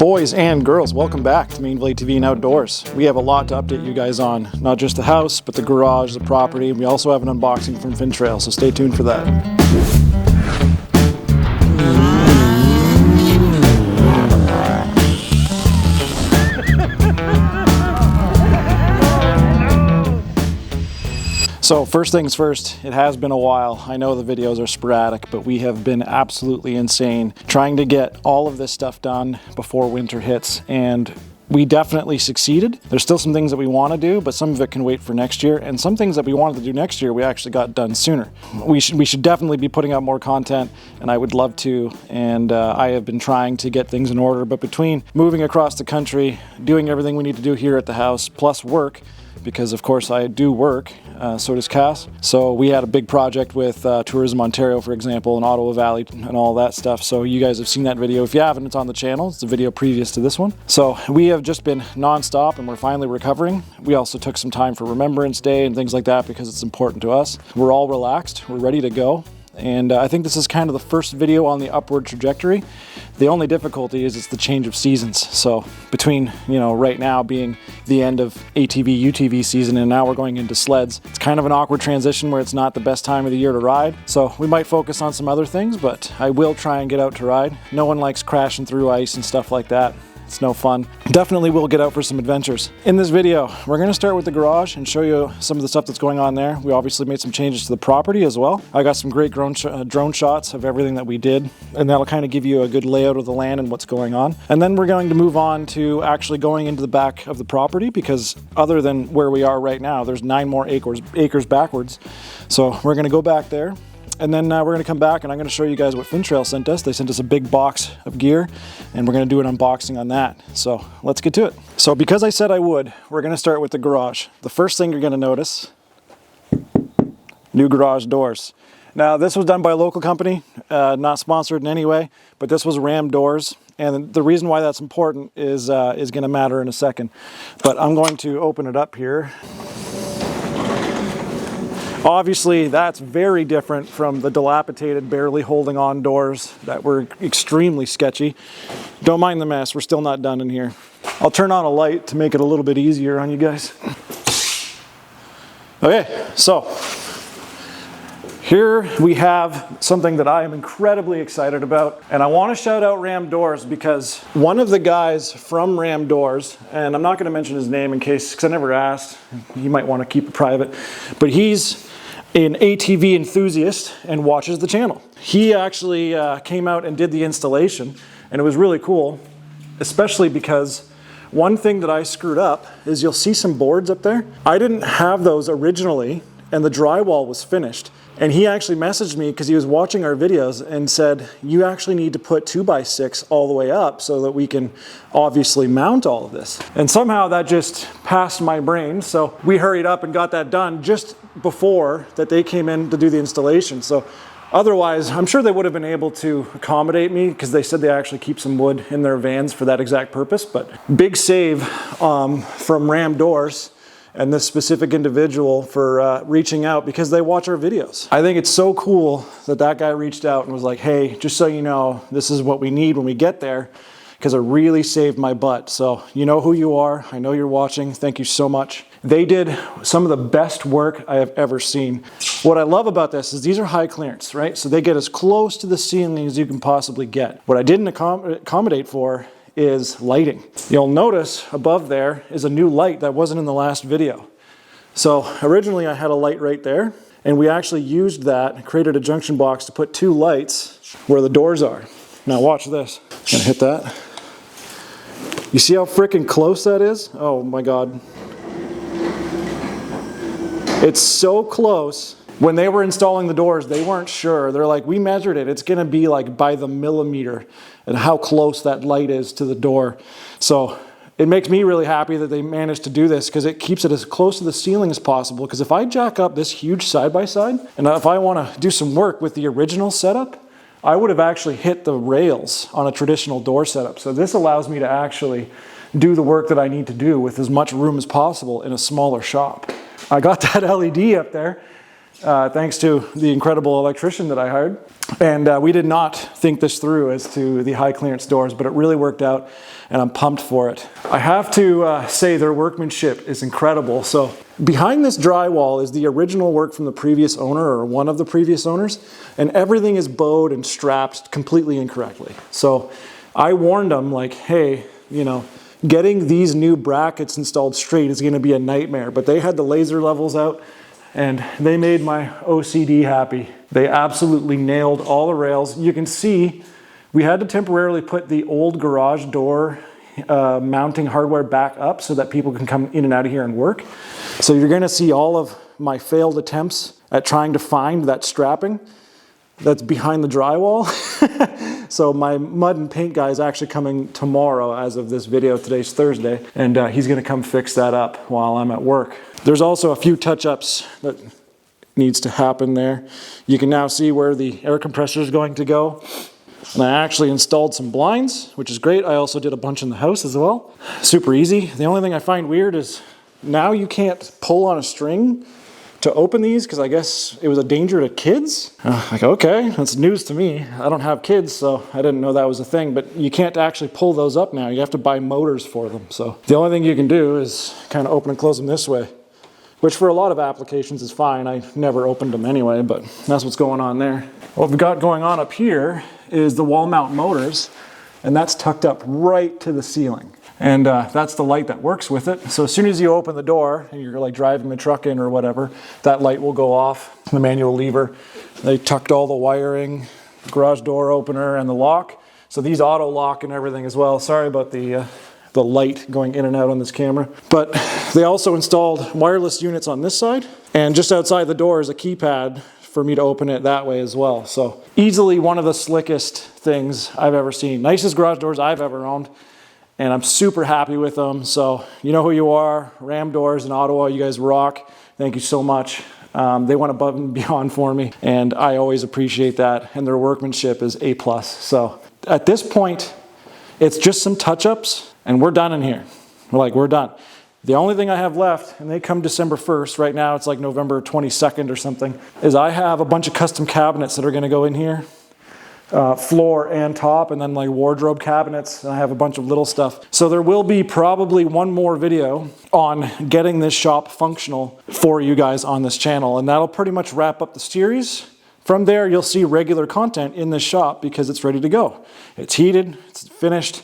Boys and girls, welcome back to Mainville TV and Outdoors. We have a lot to update you guys on, not just the house, but the garage, the property. We also have an unboxing from Finntrail, so stay tuned for that. So first things first, it has been a while. I know the videos are sporadic, but we have been absolutely insane trying to get all of this stuff done before winter hits, and we definitely succeeded. There's still some things that we want to do, but some of it can wait for next year, and some things that we wanted to do next year we actually got done sooner. We should definitely be putting out more content, and I would love to, and I have been trying to get things in order, but between moving across the country, doing everything we need to do here at the house, plus work, because of course I do work, so does Cass. So we had a big project with Tourism Ontario, for example, in Ottawa Valley and all that stuff. So you guys have seen that video. If you haven't, it's on the channel. It's the video previous to this one. So we have just been non-stop and we're finally recovering. We also took some time for Remembrance Day and things like that because it's important to us. We're all relaxed. We're ready to go. And I think this is kind of the first video on the upward trajectory. The only difficulty is it's the change of seasons. So between, right now being the end of ATV, UTV season and now we're going into sleds, it's kind of an awkward transition where it's not the best time of the year to ride. So we might focus on some other things, but I will try and get out to ride. No one likes crashing through ice and stuff like that. It's no fun. Definitely will get out for some adventures. In this video, we're going to start with the garage and show you some of the stuff that's going on there. We obviously made some changes to the property as well. I got some great drone shots of everything that we did, and that'll kind of give you a good layout of the land and what's going on. And then we're going to move on to actually going into the back of the property, because other than where we are right now, there's 9 more acres backwards. So we're going to go back there. And then we're going to come back and I'm going to show you guys what Finntrail sent us. They sent us a big box of gear and we're going to do an unboxing on that. So let's get to it. So because I said I would, we're going to start with the garage. The first thing you're going to notice, new garage doors. Now this was done by a local company, not sponsored in any way, but this was Ram doors. And the reason why that's important is going to matter in a second. But I'm going to open it up here. Obviously, that's very different from the dilapidated, barely holding on doors that were extremely sketchy. Don't mind the mess, we're still not done in here. I'll turn on a light to make it a little bit easier on you guys. Okay, so here we have something that I am incredibly excited about, and I want to shout out Ram Doors because one of the guys from Ram Doors, and I'm not going to mention his name in case, because I never asked, he might want to keep it private, but he's an ATV enthusiast and watches the channel. He actually came out and did the installation, and it was really cool, especially because one thing that I screwed up is you'll see some boards up there. I didn't have those originally, and the drywall was finished. And he actually messaged me because he was watching our videos and said, you actually need to put 2x6 all the way up so that we can obviously mount all of this. And somehow that just passed my brain. So we hurried up and got that done just before that they came in to do the installation. So otherwise, I'm sure they would have been able to accommodate me because they said they actually keep some wood in their vans for that exact purpose. But big save from Ram Doors and this specific individual for reaching out because they watch our videos. I think it's so cool that that guy reached out and was like, hey, just so you know, this is what we need when we get there, because it really saved my butt. So you know who you are. I know you're watching. Thank you so much. They did some of the best work I have ever seen. What I love about this is these are high clearance, right? So they get as close to the ceiling as you can possibly get. What I didn't accommodate for is lighting. You'll notice above there is a new light that wasn't in the last video. So originally I had a light right there, and we actually used that and created a junction box to put 2 lights where the doors are. Now watch this. I'm gonna hit that. You see how freaking close that is? Oh my God. It's so close. When they were installing the doors, they weren't sure. They're like, we measured it. It's gonna be like by the millimeter and how close that light is to the door. So it makes me really happy that they managed to do this because it keeps it as close to the ceiling as possible. Because if I jack up this huge side-by-side, and if I wanna do some work with the original setup, I would have actually hit the rails on a traditional door setup. So this allows me to actually do the work that I need to do with as much room as possible in a smaller shop. I got that LED up there. thanks to the incredible electrician that I hired. And we did not think this through as to the high clearance doors, but it really worked out and I'm pumped for it. I have to say their workmanship is incredible. So behind this drywall is the original work from the previous owner or one of the previous owners, and everything is bowed and strapped completely incorrectly. So I warned them like, hey, you know, getting these new brackets installed straight is going to be a nightmare, but they had the laser levels out and they made my OCD happy. They absolutely nailed all the rails. You can see we had to temporarily put the old garage door mounting hardware back up so that people can come in and out of here and work. So you're gonna see all of my failed attempts at trying to find that strapping that's behind the drywall. So my mud and paint guy is actually coming tomorrow as of this video. Today's Thursday, and he's gonna come fix that up while I'm at work. There's also a few touch-ups that needs to happen there. You can now see where the air compressor is going to go. And I actually installed some blinds, which is great. I also did a bunch in the house as well. Super easy. The only thing I find weird is now you can't pull on a string to open these because I guess it was a danger to kids. Like, okay, that's news to me. I don't have kids, so I didn't know that was a thing, but you can't actually pull those up now. You have to buy motors for them. So the only thing you can do is kind of open and close them this way, which for a lot of applications is fine. I never opened them anyway, but that's what's going on there. What we've got going on up here is the wall mount motors, and that's tucked up right to the ceiling. And that's the light that works with it. So as soon as you open the door and you're like driving the truck in or whatever, that light will go off, the manual lever. They tucked all the wiring, garage door opener and the lock. So these auto lock and everything as well. Sorry about the light going in and out on this camera. But they also installed wireless units on this side. And just outside the door is a keypad for me to open it that way as well. So easily one of the slickest things I've ever seen. Nicest garage doors I've ever owned. And I'm super happy with them. So you know who you are, Ram Doors in Ottawa, you guys rock. Thank you so much. They went above and beyond for me, and I always appreciate that. And their workmanship is A+. So at this point, it's just some touch-ups, and we're done in here. We're done. The only thing I have left, and they come December 1st, right now it's like November 22nd or something, is I have a bunch of custom cabinets that are gonna go in here. Floor and top, and then like wardrobe cabinets, and I have a bunch of little stuff. So there will be probably one more video on getting this shop functional for you guys on this channel, and that'll pretty much wrap up the series. From there, you'll see regular content in this shop because it's ready to go. It's heated, it's finished,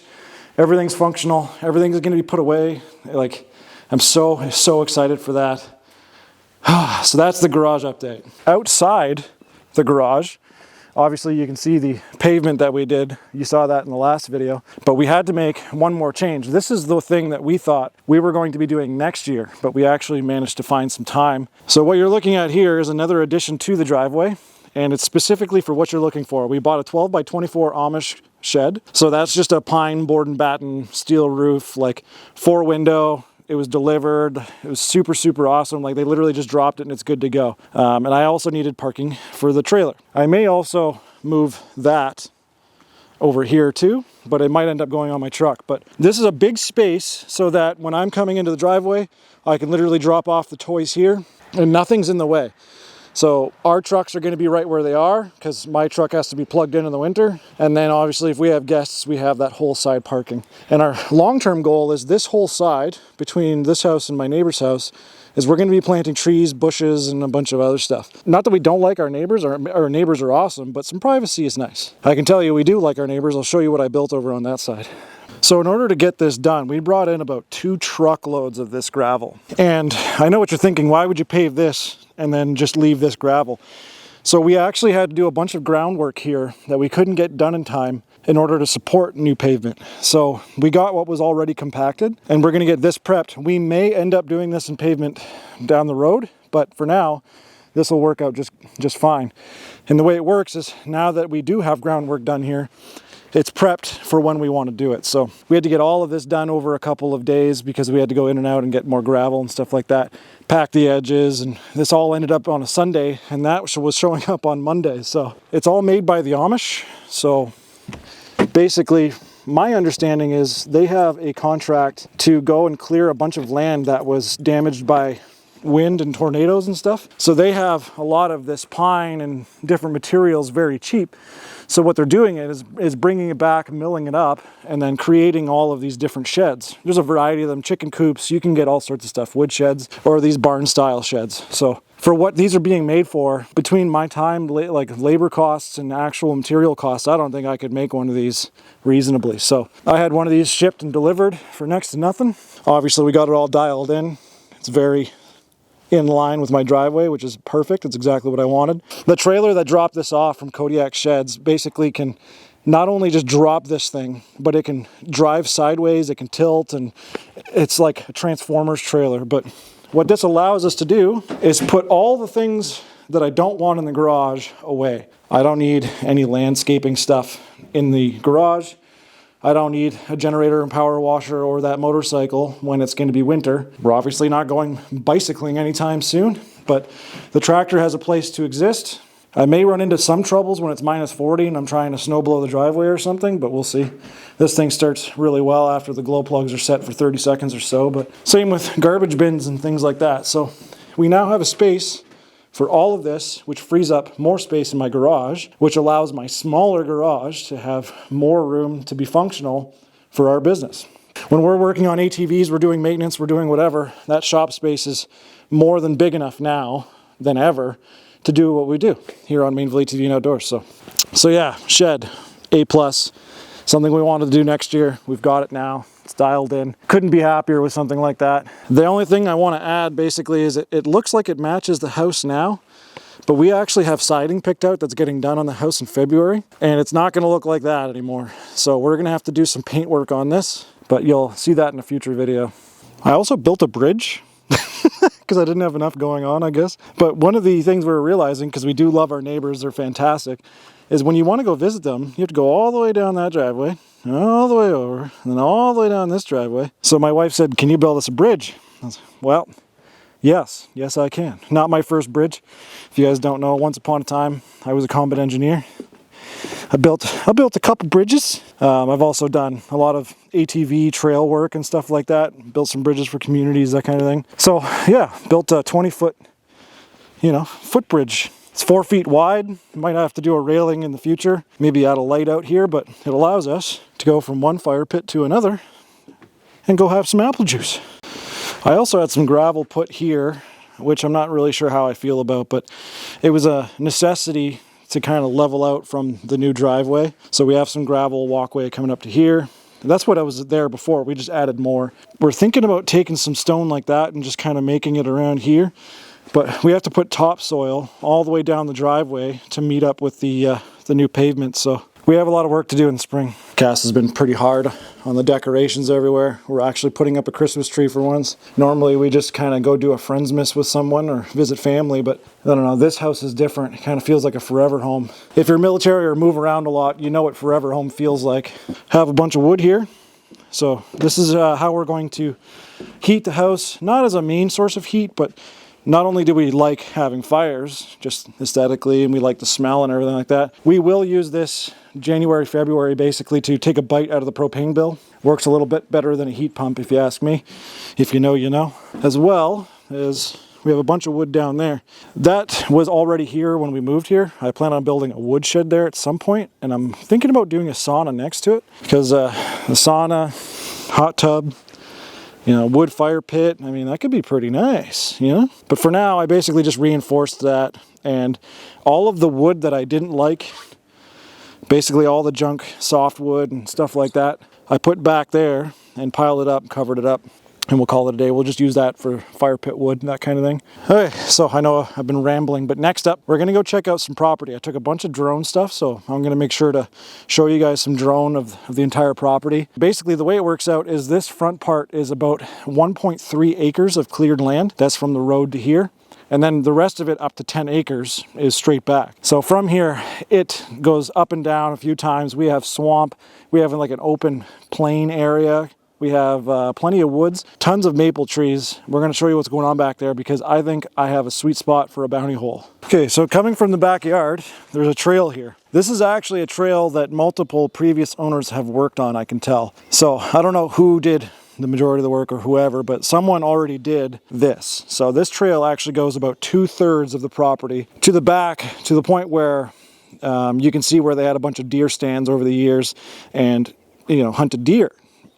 everything's functional, everything's gonna be put away. Like, I'm so excited for that. So that's the garage update. Outside the garage, obviously you can see the pavement that we did. You saw that in the last video, but we had to make one more change. This is the thing that we thought we were going to be doing next year, but we actually managed to find some time. So what you're looking at here is another addition to the driveway, and it's specifically for what you're looking for. We bought a 12 by 24 Amish shed. So that's just a pine board and batten steel roof, like 4-window. It was delivered. It was super awesome. Like, they literally just dropped it and it's good to go. And I also needed parking for the trailer. I may also move that over here too, but it might end up going on my truck. But this is a big space so that when I'm coming into the driveway, I can literally drop off the toys here and nothing's in the way. So our trucks are going to be right where they are because my truck has to be plugged in the winter. And then obviously if we have guests, we have that whole side parking. And our long-term goal is this whole side between this house and my neighbor's house is we're going to be planting trees, bushes, and a bunch of other stuff. Not that we don't like our neighbors. Our neighbors are awesome, but some privacy is nice. I can tell you we do like our neighbors. I'll show you what I built over on that side. So in order to get this done, we brought in about 2 truckloads of this gravel. And I know what you're thinking, why would you pave this and then just leave this gravel? So we actually had to do a bunch of groundwork here that we couldn't get done in time in order to support new pavement. So we got what was already compacted and we're gonna get this prepped. We may end up doing this in pavement down the road, but for now, this will work out just fine. And the way it works is now that we do have groundwork done here, it's prepped for when we want to do it. So we had to get all of this done over a couple of days because we had to go in and out and get more gravel and stuff like that, pack the edges, and this all ended up on a Sunday and that was showing up on Monday. So it's all made by the Amish. So basically my understanding is they have a contract to go and clear a bunch of land that was damaged by wind and tornadoes and stuff. So they have a lot of this pine and different materials very cheap. So what they're doing is bringing it back, milling it up, and then creating all of these different sheds. There's a variety of them, chicken coops, you can get all sorts of stuff, wood sheds, or these barn style sheds. So for what these are being made for, between my time, like labor costs and actual material costs, I don't think I could make one of these reasonably. So I had one of these shipped and delivered for next to nothing. Obviously we got it all dialed in. It's very in line with my driveway, which is perfect. It's exactly what I wanted. The trailer that dropped this off from Kodiak Sheds basically can not only just drop this thing, but it can drive sideways, it can tilt, and it's like a Transformers trailer. But what this allows us to do is put all the things that I don't want in the garage away. I don't need any landscaping stuff in the garage. I don't need a generator and power washer or that motorcycle when it's going to be winter. We're obviously not going bicycling anytime soon, but the tractor has a place to exist. I may run into some troubles when it's minus 40 and I'm trying to snow blow the driveway or something, but we'll see. This thing starts really well after the glow plugs are set for 30 seconds or so, but same with garbage bins and things like that. So we now have a space for all of this, which frees up more space in my garage, which allows my smaller garage to have more room to be functional for our business. When we're working on ATVs, we're doing maintenance, we're doing whatever, that shop space is more than big enough now than ever to do what we do here on Mainville ATV and Outdoors. So yeah, shed, A+, something we wanted to do next year. We've got it now. It's dialed in. Couldn't be happier with something like that. The only thing I want to add basically is it looks like it matches the house now, but we actually have siding picked out that's getting done on the house in February, and it's not going to look like that anymore. So we're going to have to do some paint work on this, but you'll see that in a future video. I also built a bridge because I didn't have enough going on, I guess. But one of the things we're realizing, because we do love our neighbors, they're fantastic, is when you want to go visit them, you have to go all the way down that driveway, all the way over, and then all the way down this driveway. So my wife said, can you build us a bridge? I said, well, yes I can. Not my first bridge. If you guys don't know, once upon a time, I was a combat engineer. I built a couple bridges. I've also done a lot of ATV trail work and stuff like that. Built some bridges for communities, that kind of thing. So yeah, built a 20-foot, footbridge. It's 4 feet wide. Might have to do a railing in the future. Maybe add a light out here, but it allows us to go from one fire pit to another and go have some apple juice. I also had some gravel put here, which I'm not really sure how I feel about, but it was a necessity to kind of level out from the new driveway. So we have some gravel walkway coming up to here. That's what I was there before. We just added more. We're thinking about taking some stone like that and just kind of making it around here. But we have to put topsoil all the way down the driveway to meet up with the new pavement. So we have a lot of work to do in the spring. Cass has been pretty hard on the decorations everywhere. We're actually putting up a Christmas tree for once. Normally we just kind of go do a friends miss with someone or visit family, but I don't know, this house is different. It kind of feels like a forever home. If you're military or move around a lot, you know what forever home feels like. Have a bunch of wood here. So this is how we're going to heat the house, not as a main source of heat, but not only do we like having fires, just aesthetically, and we like the smell and everything like that, we will use this January, February, basically to take a bite out of the propane bill. Works a little bit better than a heat pump, if you ask me. If you know, you know. As well as we have a bunch of wood down there. That was already here when we moved here. I plan on building a wood shed there at some point, and I'm thinking about doing a sauna next to it, because the sauna, hot tub, wood fire pit, I mean, that could be pretty nice, But for now, I basically just reinforced that, and all of the wood that I didn't like, basically all the junk softwood and stuff like that, I put back there and piled it up, covered it up, and we'll call it a day. We'll just use that for fire pit wood and that kind of thing. Okay, so I know I've been rambling, but next up, we're gonna go check out some property. I took a bunch of drone stuff, so I'm gonna make sure to show you guys some drone of the entire property. Basically, the way it works out is this front part is about 1.3 acres of cleared land. That's from the road to here. And then the rest of it up to 10 acres is straight back. So from here, it goes up and down a few times. We have swamp, we have like an open plain area. We have plenty of woods, tons of maple trees. We're gonna show you what's going on back there because I think I have a sweet spot for a bounty hole. Okay, so coming from the backyard, there's a trail here. This is actually a trail that multiple previous owners have worked on, I can tell. So I don't know who did the majority of the work or whoever, but someone already did this. So this trail actually goes about 2/3 of the property to the back, to the point where you can see where they had a bunch of deer stands over the years and, you know, hunted deer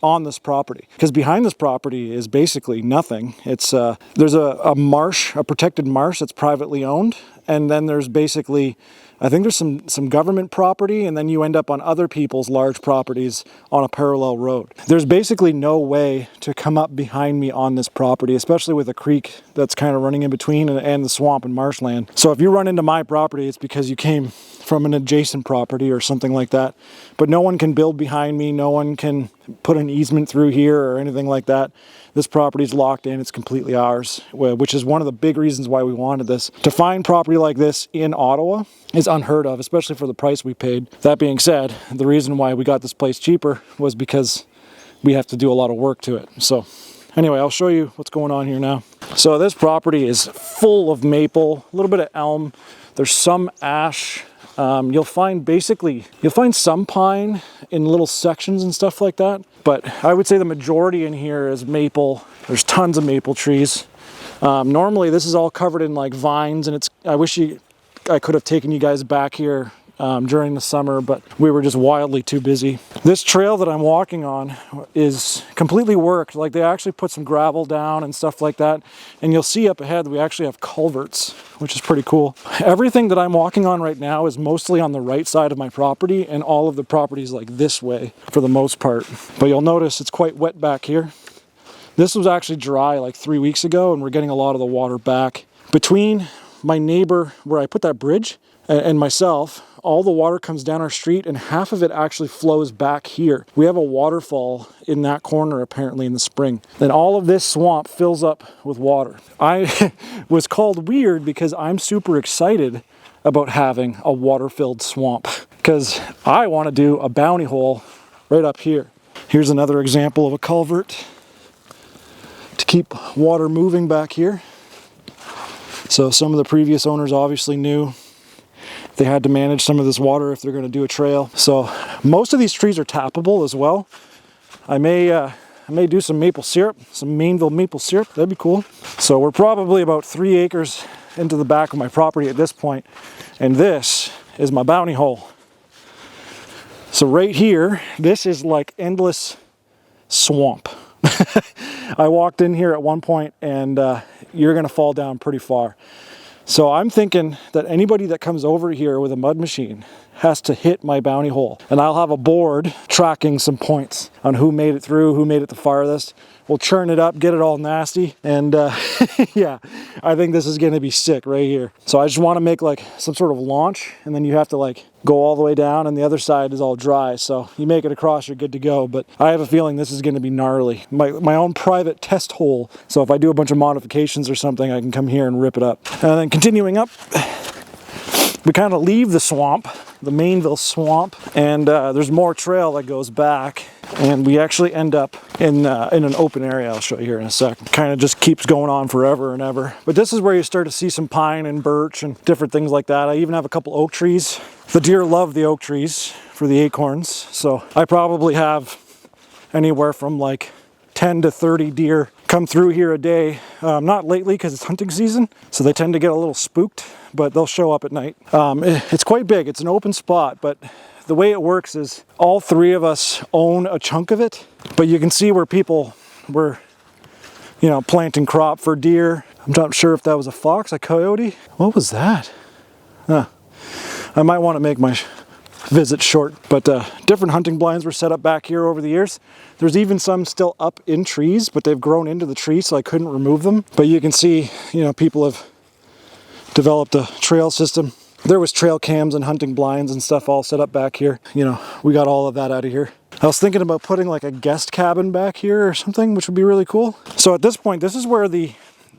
on this property. Because behind this property is basically nothing. It's there's a marsh, a protected marsh that's privately owned, and then there's basically, I think there's some government property, and then you end up on other people's large properties on a parallel road. There's basically no way to come up behind me on this property, especially with a creek that's kind of running in between and the swamp and marshland. So if you run into my property, it's because you came from an adjacent property or something like that. But no one can build behind me. No one can put an easement through here or anything like that. This property is locked in. It's completely ours, which is one of the big reasons why we wanted this. To find property like this in Ottawa is unheard of, especially for the price we paid. That being said, the reason why we got this place cheaper was because we have to do a lot of work to it. So anyway, I'll show you what's going on here now. So this property is full of maple, a little bit of elm. There's some ash. You'll find some pine in little sections and stuff like that, but I would say the majority in here is maple. There's tons of maple trees. Normally this is all covered in like vines, and I wish I could have taken you guys back here during the summer, but we were just wildly too busy. This trail that I'm walking on is completely worked. Like, they actually put some gravel down and stuff like that. And you'll see up ahead that we actually have culverts, which is pretty cool. Everything that I'm walking on right now is mostly on the right side of my property, and all of the properties like this way for the most part. But you'll notice it's quite wet back here. This was actually dry like 3 weeks ago, and we're getting a lot of the water back. Between my neighbor where I put that bridge and myself, all the water comes down our street, and half of it actually flows back here. We have a waterfall in that corner apparently in the spring. Then all of this swamp fills up with water. I was called weird because I'm super excited about having a water-filled swamp, because I want to do a bounty hole right up here. Here's another example of a culvert to keep water moving back here. So some of the previous owners obviously knew they had to manage some of this water if they're going to do a trail. So most of these trees are tappable as well. I may do some maple syrup, some Mainville maple syrup. That'd be cool. So we're probably about 3 acres into the back of my property at this point, and this is my bounty hole. So right here, this is like endless swamp. I walked in here at one point, and you're going to fall down pretty far. So I'm thinking that anybody that comes over here with a mud machine has to hit my bounty hole, and I'll have a board tracking some points on who made it through, who made it the farthest. We'll churn it up, get it all nasty, and yeah, I think this is going to be sick right here. So I just want to make like some sort of launch, and then you have to like go all the way down, and the other side is all dry. So you make it across, you're good to go. But I have a feeling this is going to be gnarly. My own private test hole. So if I do a bunch of modifications or something, I can come here and rip it up. And then continuing up, we kind of leave the swamp, the Mainville swamp, and there's more trail that goes back, and we actually end up in an open area. I'll show you here in a sec. Kind of just keeps going on forever and ever. But this is where you start to see some pine and birch and different things like that. I even have a couple oak trees. The deer love the oak trees for the acorns, so I probably have anywhere from like 10 to 30 deer come through here a day. Not lately because it's hunting season, so they tend to get a little spooked, but they'll show up at night. It's quite big. It's an open spot, but the way it works is all three of us own a chunk of it, but you can see where people were, you know, planting crop for deer. I'm not sure if that was a fox, a coyote. What was that? I might want to make my visit short, but different hunting blinds were set up back here over the years. There's even some still up in trees, but they've grown into the tree, so I couldn't remove them. But you can see, you know, people have developed a trail system. There was trail cams and hunting blinds and stuff all set up back here. You know, we got all of that out of here. I was thinking about putting like a guest cabin back here or something, which would be really cool. So at this point, this is where the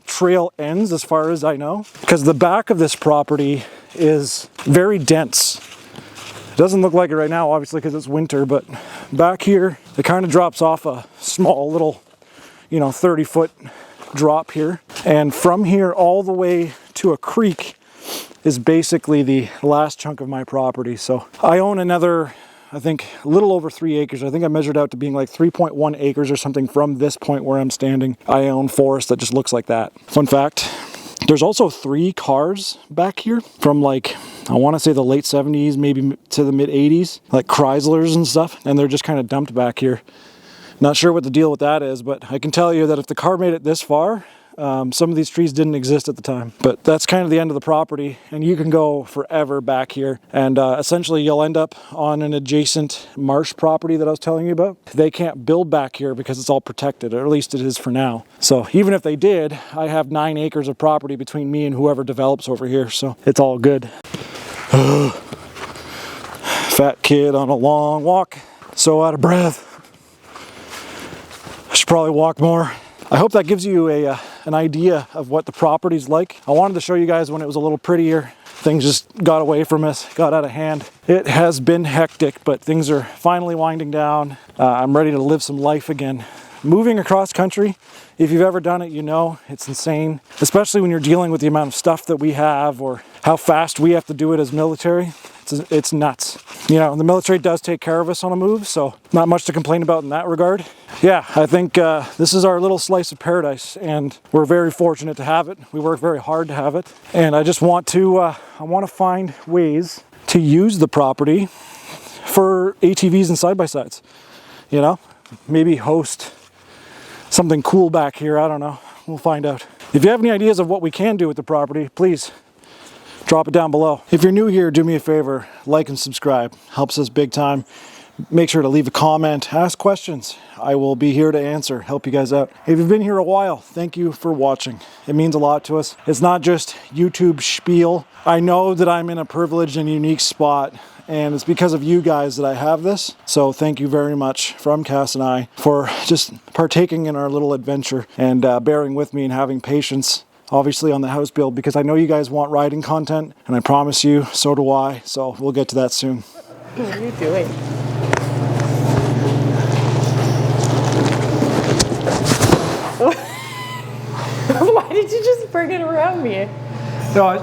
trail ends as far as I know, because the back of this property is very dense. It doesn't look like it right now, obviously, because it's winter, but back here, it kind of drops off a small little, you know, 30-foot drop here. And from here all the way to a creek is basically the last chunk of my property. So I own another I think a little over 3 acres. I think I measured out to being like 3.1 acres or something from this point where I'm standing. I own forest that just looks like that. Fun fact, there's also 3 cars back here from like, I want to say the late 70s, maybe to the mid 80s, like Chryslers and stuff. And they're just kind of dumped back here. Not sure what the deal with that is, but I can tell you that if the car made it this far, some of these trees didn't exist at the time. But that's kind of the end of the property, and you can go forever back here. And essentially you'll end up on an adjacent marsh property that I was telling you about. They can't build back here because it's all protected, or at least it is for now. So even if they did, I have 9 acres of property between me and whoever develops over here, so it's all good. Fat kid on a long walk, so out of breath. I should probably walk more. I hope that gives you an idea of what the property's like. I wanted to show you guys when it was a little prettier. Things just got away from us, got out of hand. It has been hectic, but things are finally winding down. I'm ready to live some life again. Moving across country, if you've ever done it, you know it's insane, especially when you're dealing with the amount of stuff that we have or how fast we have to do it as military. It's nuts. You know, the military does take care of us on a move, so not much to complain about in that regard. Yeah, I think this is our little slice of paradise, and we're very fortunate to have it. We work very hard to have it, and I just want to find ways to use the property for ATVs and side-by-sides. You know, maybe host something cool back here. I don't know. We'll find out. If you have any ideas of what we can do with the property, please drop it down below. If you're new here, do me a favor, like and subscribe. Helps us big time. Make sure to leave a comment, ask questions. I will be here to answer, help you guys out. If you've been here a while, thank you for watching. It means a lot to us. It's not just YouTube spiel. I know that I'm in a privileged and unique spot, and it's because of you guys that I have this. So thank you very much from Cass and I for just partaking in our little adventure and bearing with me and having patience, obviously, on the house build, because I know you guys want riding content, and I promise you, so do I. So we'll get to that soon. What are you doing? Why did you just bring it around me? No,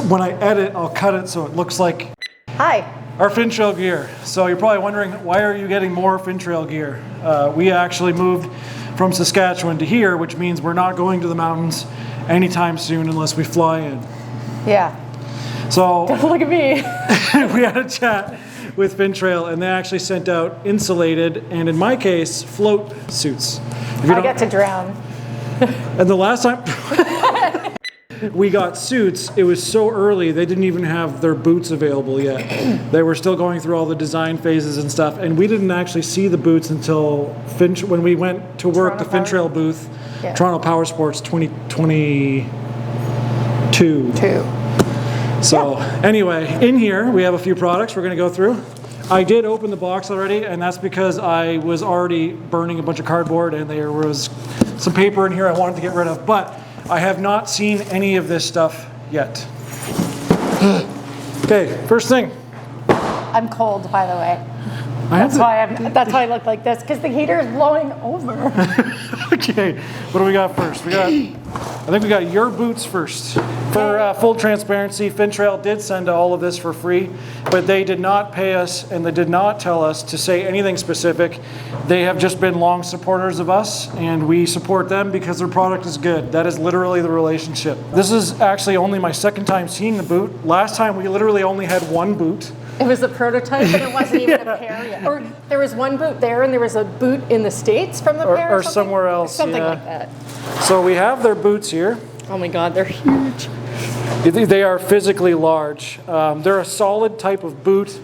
when I edit, I'll cut it so it looks like Hi. our Finntrail gear. So you're probably wondering, why are you getting more Finntrail gear? We actually moved from Saskatchewan to here, which means we're not going to the mountains anytime soon unless we fly in. Yeah. So Don't look at me. we had a chat with Finntrail, and they actually sent out insulated, and in my case, float suits. I get to drown. And the last time we got suits, it was so early, they didn't even have their boots available yet. They were still going through all the design phases and stuff, and we didn't actually see the boots until when we went to work the Finntrail booth, yeah. Toronto Power Sports 2022. So anyway, in here we have a few products we're going to go through. I did open the box already, and that's because I was already burning a bunch of cardboard, and there was some paper in here I wanted to get rid of, but I have not seen any of this stuff yet. Okay, first thing. I'm cold, by the way. That's why I look like this, because the heater is blowing over. Okay, what do we got first? I think we got your boots first. For full transparency, Finntrail did send all of this for free, but they did not pay us, and they did not tell us to say anything specific. They have just been long supporters of us, and we support them because their product is good. That is literally the relationship. This is actually only my second time seeing the boot. Last time we literally only had one boot. It was a prototype, but it wasn't even a pair yet. Or there was one boot there, and there was a boot in the States from the pair or somewhere else. Something like that. So we have their boots here. Oh my God, they're huge. They are physically large. They're a solid type of boot.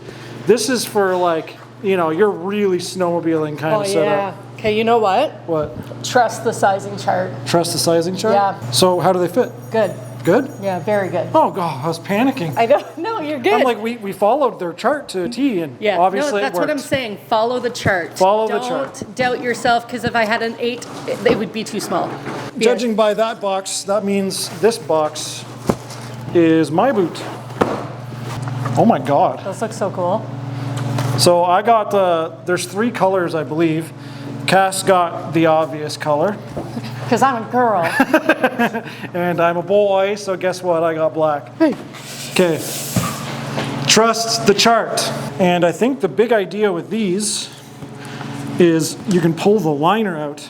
This is for, like, you know, you're really snowmobiling kind of setup. Okay, you know what? What? Trust the sizing chart. Trust the sizing chart? Yeah. So how do they fit? Good. Good? Yeah, very good. Oh God, I was panicking. I don't know, you're good. I'm like, we followed their chart to a T, and obviously that's it worked. what I'm saying. Follow the chart. Follow the chart. Don't doubt yourself, because if I had an 8, it would be too small. Judging by that box, that means this box is my boot. Oh my God. Those look so cool. So I got there's 3 colors, I believe. Cass got the obvious color. Because I'm a girl. And I'm a boy, so guess what? I got black. Okay. Trust the chart. And I think the big idea with these is you can pull the liner out.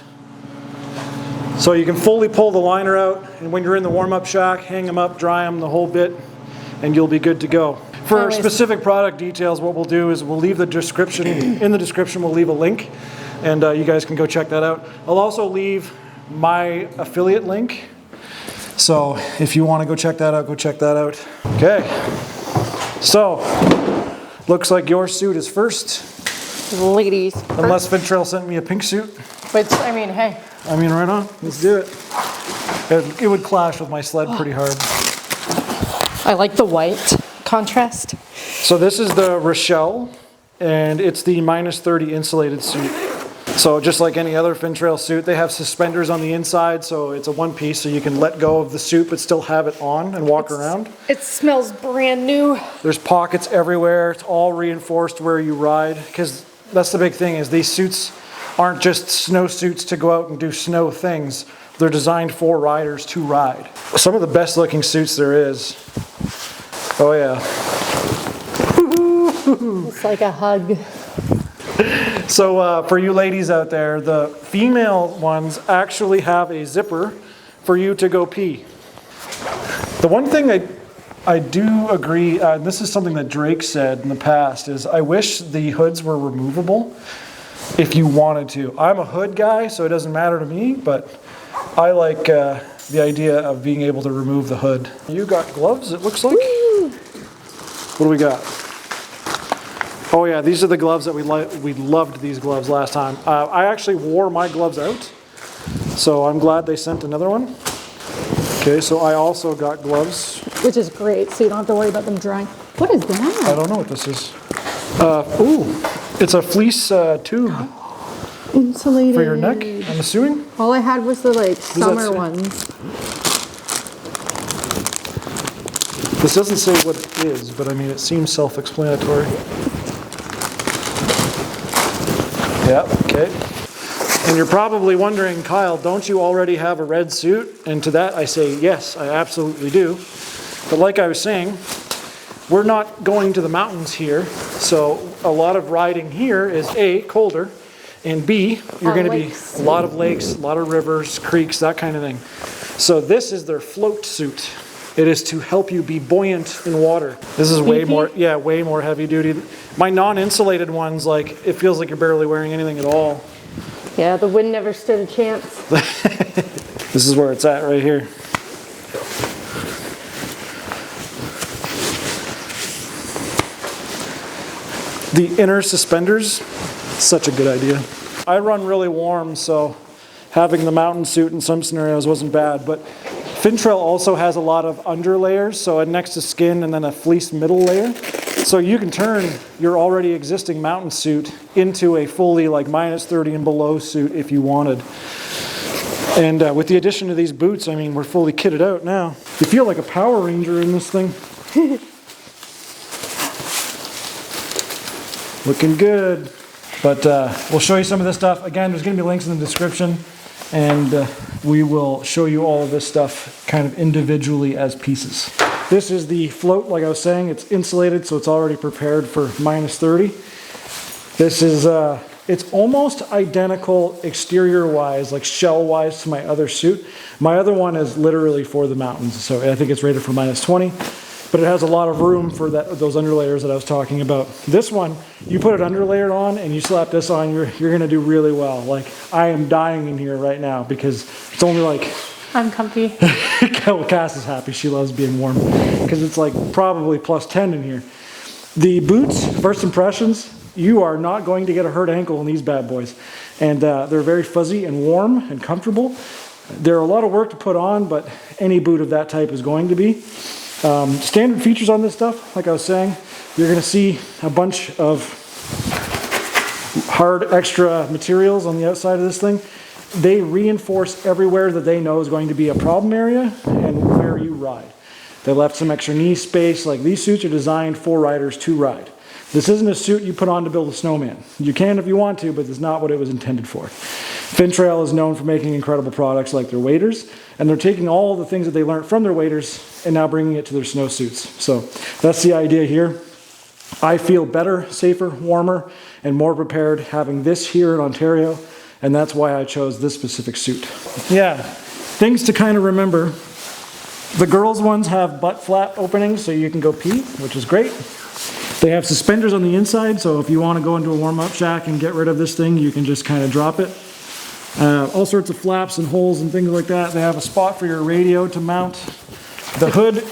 So you can fully pull the liner out, and when you're in the warm-up shack, hang them up, dry them, the whole bit, and you'll be good to go. For specific product details, what we'll do is we'll leave the description, in the description we'll leave a link, and you guys can go check that out. I'll also leave my affiliate link, so if you want to go check that out, go check that out. Okay, so looks like your suit is first. Ladies. Unless Finntrail sent me a pink suit. Which, I mean, hey. I mean, right on. Let's do it. It would clash with my sled pretty hard. I like the white contrast. So this is the Rochelle, and it's the -30 insulated suit. So just like any other Finntrail suit, they have suspenders on the inside, so it's a one piece, so you can let go of the suit but still have it on and walk around. It smells brand new. There's pockets everywhere. It's all reinforced where you ride, because that's the big thing, is these suits aren't just snow suits to go out and do snow things. They're designed for riders to ride. Some of the best looking suits there is. Oh yeah. It's like a hug. So for you ladies out there, the female ones actually have a zipper for you to go pee. The one thing I do agree, this is something that Drake said in the past, is I wish the hoods were removable if you wanted to. I'm a hood guy, so it doesn't matter to me, but I like the idea of being able to remove the hood. You got gloves, it looks like? Woo! What do we got? Oh yeah, these are the gloves that we loved these gloves last time. I actually wore my gloves out, so I'm glad they sent another one. Okay, so I also got gloves. Which is great, so you don't have to worry about them drying. What is that? I don't know what this is. Ooh, it's a fleece tube. Insulated. For your neck, I'm assuming? All I had was the summer ones. This doesn't say what it is, but I mean, it seems self-explanatory. Yeah, okay. And you're probably wondering, Kyle, don't you already have a red suit? And to that I say, yes, I absolutely do. But like I was saying, we're not going to the mountains here, so a lot of riding here is A, colder, and B, you're going to be a lot of lakes, a lot of rivers, creeks, that kind of thing. So this is their float suit. It is to help you be buoyant in water. This is way more heavy duty. My non-insulated ones, like, it feels like you're barely wearing anything at all. Yeah, the wind never stood a chance. This is where it's at right here. The inner suspenders, such a good idea. I run really warm, so having the mountain suit in some scenarios wasn't bad, but Finntrail also has a lot of under layers, so next to skin and then a fleece middle layer. So you can turn your already existing mountain suit into a fully like -30 and below suit if you wanted. And with the addition of these boots, I mean, we're fully kitted out now. You feel like a Power Ranger in this thing. Looking good. But we'll show you some of this stuff. Again, there's going to be links in the description, and we will show you all of this stuff kind of individually as pieces. This is the float, like I was saying. It's insulated, so it's already prepared for -30. This is, it's almost identical exterior-wise, like shell-wise to my other suit. My other one is literally for the mountains, so I think it's rated for -20. But it has a lot of room for those underlayers that I was talking about. This one, you put an underlayer on and you slap this on, you're gonna do really well. Like, I am dying in here right now because it's only like... I'm comfy. Cass is happy, she loves being warm. Because it's like probably +10 in here. The boots, first impressions, you are not going to get a hurt ankle in these bad boys. And they're very fuzzy and warm and comfortable. They're a lot of work to put on, but any boot of that type is going to be. Standard features on this stuff, like I was saying, you're going to see a bunch of hard extra materials on the outside of this thing. They reinforce everywhere that they know is going to be a problem area and where you ride. They left some extra knee space. Like, these suits are designed for riders to ride. This isn't a suit you put on to build a snowman. You can if you want to, but it's not what it was intended for. Finntrail is known for making incredible products like their waders, and they're taking all the things that they learned from their waders and now bringing it to their snowsuits. So that's the idea here. I feel better, safer, warmer, and more prepared having this here in Ontario, and that's why I chose this specific suit. Yeah, things to kind of remember. The girls' ones have butt flap openings so you can go pee, which is great. They have suspenders on the inside, so if you want to go into a warm-up shack and get rid of this thing, you can just kind of drop it. All sorts of flaps and holes and things like that. They have a spot for your radio to mount. The hood,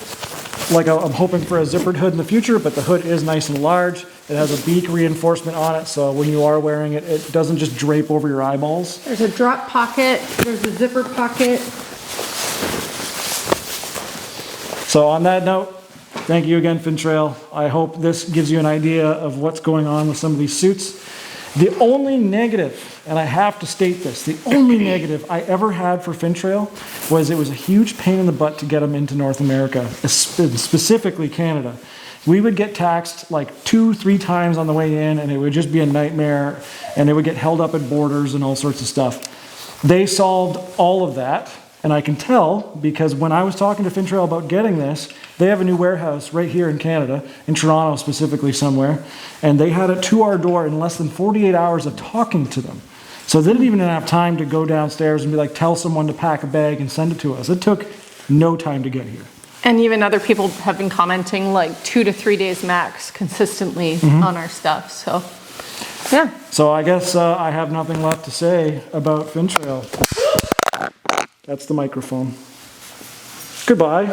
like I'm hoping for a zippered hood in the future, but the hood is nice and large. It has a beak reinforcement on it, so when you are wearing it, it doesn't just drape over your eyeballs. There's a drop pocket, there's a zipper pocket. So on that note, thank you again, Finntrail. I hope this gives you an idea of what's going on with some of these suits. The only negative, and I have to state this, the only negative I ever had for Finntrail was it was a huge pain in the butt to get them into North America, specifically Canada. We would get taxed like 2-3 times on the way in, and it would just be a nightmare, and it would get held up at borders and all sorts of stuff. They solved all of that, and I can tell because when I was talking to Finntrail about getting this, they have a new warehouse right here in Canada, in Toronto specifically somewhere, and they had it to our door in less than 48 hours of talking to them. So they didn't even have time to go downstairs and be like, tell someone to pack a bag and send it to us. It took no time to get here. And even other people have been commenting like 2 to 3 days max consistently on our stuff, so yeah. So I guess I have nothing left to say about Finntrail. That's the microphone. Goodbye.